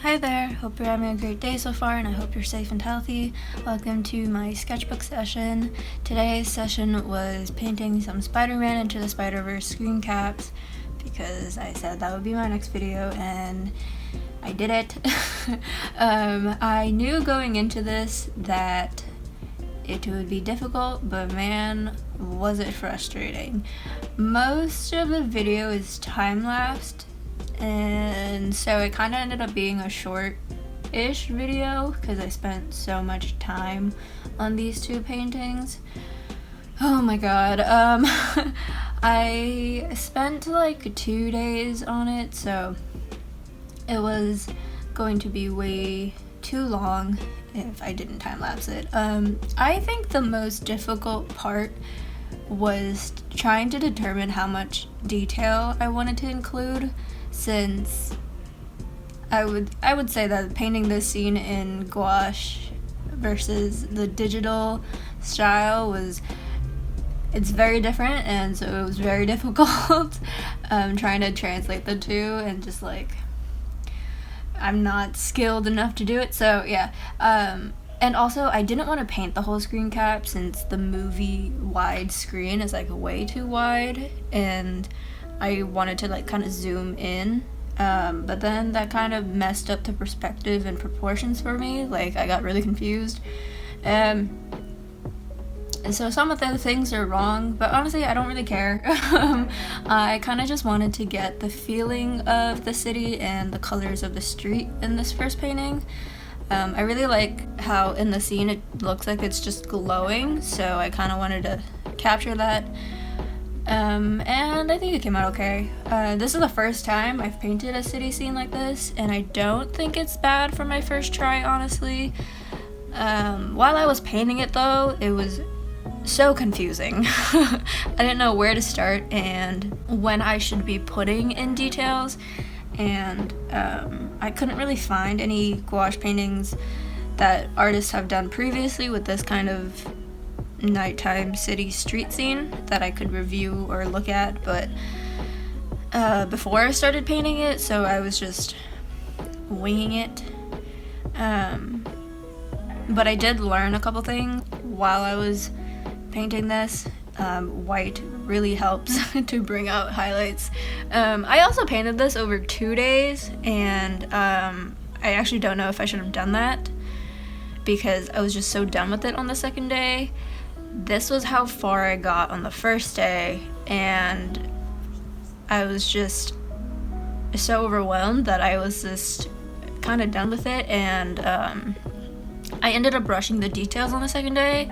Hi there, hope you're having a great day so far and I hope you're safe and healthy. Welcome to my sketchbook session. Today's session was painting some Spiderman into the Spiderverse screen caps because I said that would be my next video and I did it. I knew going into this that it would be difficult, but man, was it frustrating. Most of the video is time-lapsed, and so it kind of ended up being a short-ish video because I spent so much time on these two paintings. Oh my god, I spent like 2 days on it, so it was going to be way too long if I didn't time-lapse it. I think the most difficult part was trying to determine how much detail I wanted to include, since I would say that painting this scene in gouache versus the digital style it's very different, and so it was very difficult trying to translate the two, and just like I'm not skilled enough to do it, so yeah. And also I didn't want to paint the whole screen cap since the movie wide screen is like way too wide, and I wanted to like kind of zoom in, but then that kind of messed up the perspective and proportions for me. Like I got really confused, and so some of the things are wrong, but honestly I don't really care. I kind of just wanted to get the feeling of the city and the colors of the street in this first painting. I really like how in the scene it looks like it's just glowing, so I kind of wanted to capture that. And I think it came out okay. This is the first time I've painted a city scene like this, and I don't think it's bad for my first try, honestly. While I was painting it though, it was so confusing. I didn't know where to start and when I should be putting in details, and I couldn't really find any gouache paintings that artists have done previously with this kind of nighttime city street scene that I could review or look at, but before I started painting it, so I was just winging it. But I did learn a couple things while I was painting this. White really helps to bring out highlights. I also painted this over 2 days, and I actually don't know if I should have done that because I was just so done with it on the second day. This was how far I got on the first day, and I was just so overwhelmed that I was just kind of done with it, and I ended up rushing the details on the second day,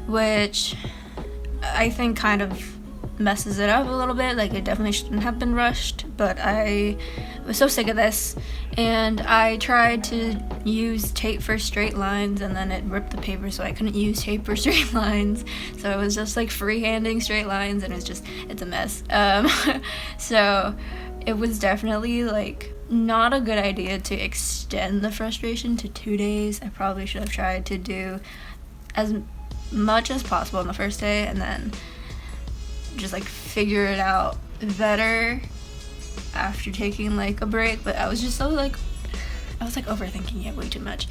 which I think kind of messes it up a little bit. Like, it definitely shouldn't have been rushed, but I was so sick of this, and I tried to use tape for straight lines, and then it ripped the paper, so I couldn't use tape for straight lines, so it was just like freehanding straight lines, and it's a mess. So it was definitely like not a good idea to extend the frustration to 2 days. I probably should have tried to do as much as possible on the first day and then just like figure it out better after taking like a break, but I was just so like overthinking it way too much.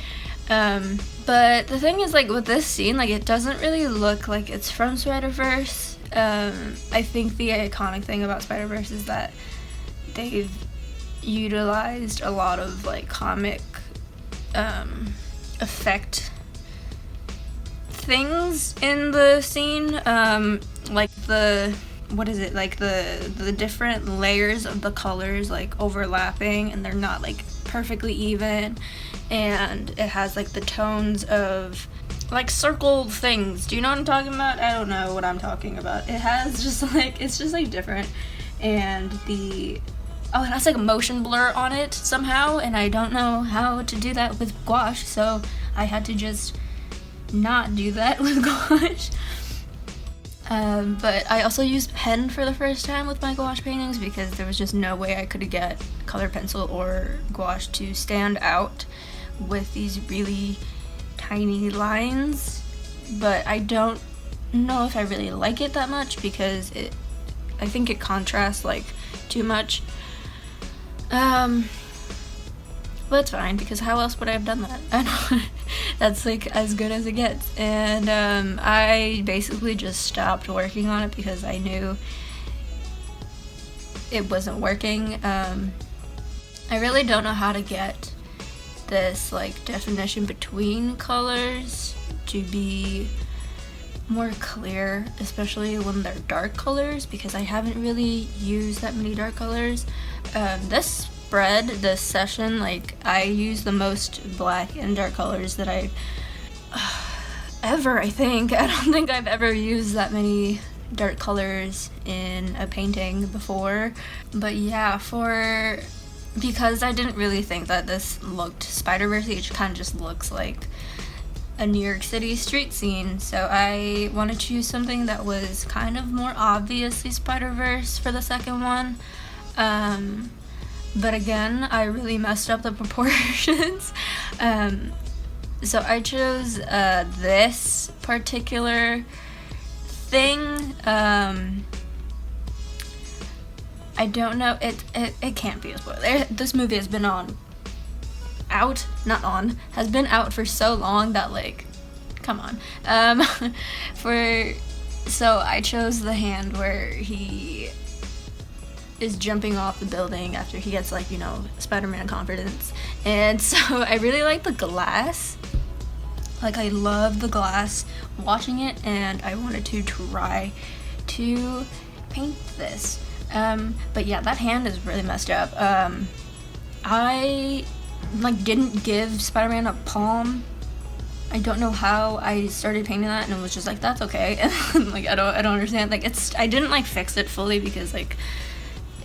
But the thing is, like, with this scene, like, it doesn't really look like it's from Spiderverse. I think the iconic thing about Spiderverse is that they've utilized a lot of like comic affect things in the scene, like the different layers of the colors like overlapping, and they're not like perfectly even, and it has like the tones of like circle things. Do you know what I'm talking about? I don't know what I'm talking about. It has just like, it's just like different, and it has like a motion blur on it somehow, and I don't know how to do that with gouache, so I had to just not do that with gouache. But I also used pen for the first time with my gouache paintings because there was just no way I could get colored pencil or gouache to stand out with these really tiny lines. But I don't know if I really like it that much because I think it contrasts like too much. But it's fine, because how else would I have done that? I know. That's like as good as it gets. And I basically just stopped working on it because I knew it wasn't working. I really don't know how to get this like definition between colors to be more clear, especially when they're dark colors, because I haven't really used that many dark colors. This session, like, I use the most black and dark colors that I ever, I think. I don't think I've ever used that many dark colors in a painting before. But yeah, because I didn't really think that this looked Spiderverse, it kind of just looks like a New York City street scene, so I wanted to choose something that was kind of more obviously Spiderverse for the second one. But again, I really messed up the proportions. So I chose this particular thing. I don't know, it can't be a spoiler. This movie has been has been out for so long that, like, come on. So I chose the hand where he is jumping off the building after he gets, like, you know, Spider-Man confidence. And so I really like the glass. Like, I love the glass watching it, and I wanted to try to paint this. But yeah, that hand is really messed up. I didn't give Spider-Man a palm. I don't know how I started painting that, and it was just like, that's okay. And like, I don't understand. Like, I didn't like fix it fully because, like,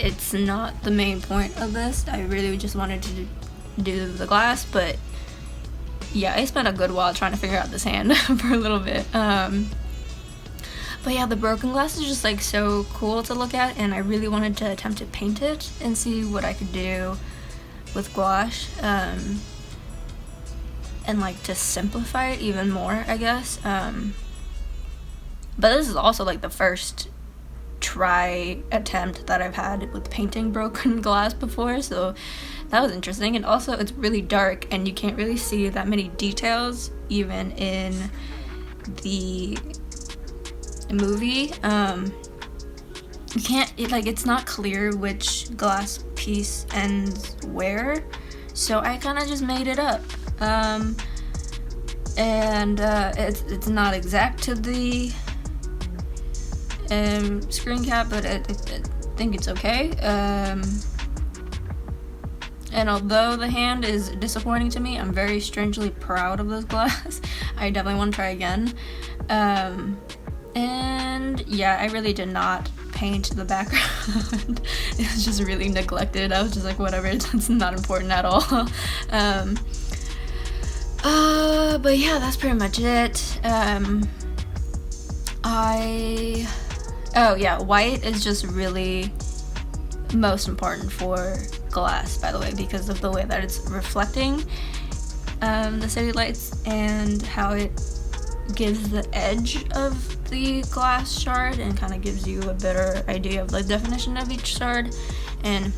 it's not the main point of this. I really just wanted to do the glass, but yeah, I spent a good while trying to figure out this hand for a little bit. But yeah, the broken glass is just like so cool to look at, and I really wanted to attempt to paint it and see what I could do with gouache, and like to simplify it even more, I guess. But this is also like the first try attempt that I've had with painting broken glass before, so that was interesting. And also, it's really dark and you can't really see that many details even in the movie. You can't, it's not clear which glass piece ends where, so I kind of just made it up. It's not exact to the screen cap, but I think it's okay. And although the hand is disappointing to me, I'm very strangely proud of this glass. I definitely want to try again. And yeah, I really did not paint the background. It was just really neglected. I was just like, whatever, it's not important at all. But yeah, that's pretty much it. White is just really most important for glass, by the way, because of the way that it's reflecting the city lights and how it gives the edge of the glass shard and kind of gives you a better idea of the definition of each shard. And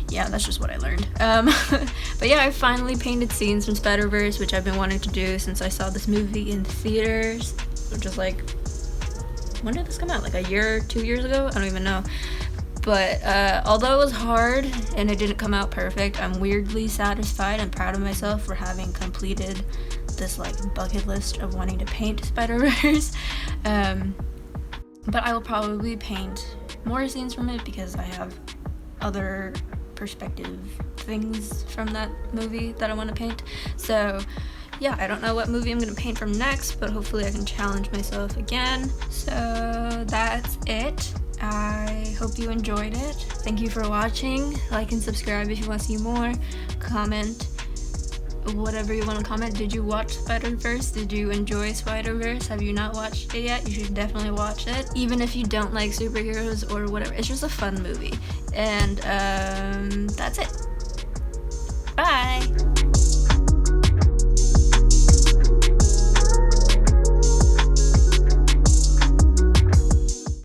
yeah, that's just what I learned. But yeah, I finally painted scenes from Spiderverse, which I've been wanting to do since I saw this movie in theaters, which is like, when did this come out? Like a year, 2 years ago? I don't even know. But although it was hard and it didn't come out perfect, I'm weirdly satisfied and proud of myself for having completed this like bucket list of wanting to paint Spider-Verse. But I will probably paint more scenes from it because I have other perspective things from that movie that I want to paint. So yeah, I don't know what movie I'm gonna paint from next, but hopefully I can challenge myself again. So that's it. I hope you enjoyed it. Thank you for watching. Like and subscribe if you want to see more. Comment whatever you want to comment. Did you watch Spider-Verse? Did you enjoy Spider-Verse? Have you not watched it yet? You should definitely watch it. Even if you don't like superheroes or whatever, it's just a fun movie. And that's it. Bye!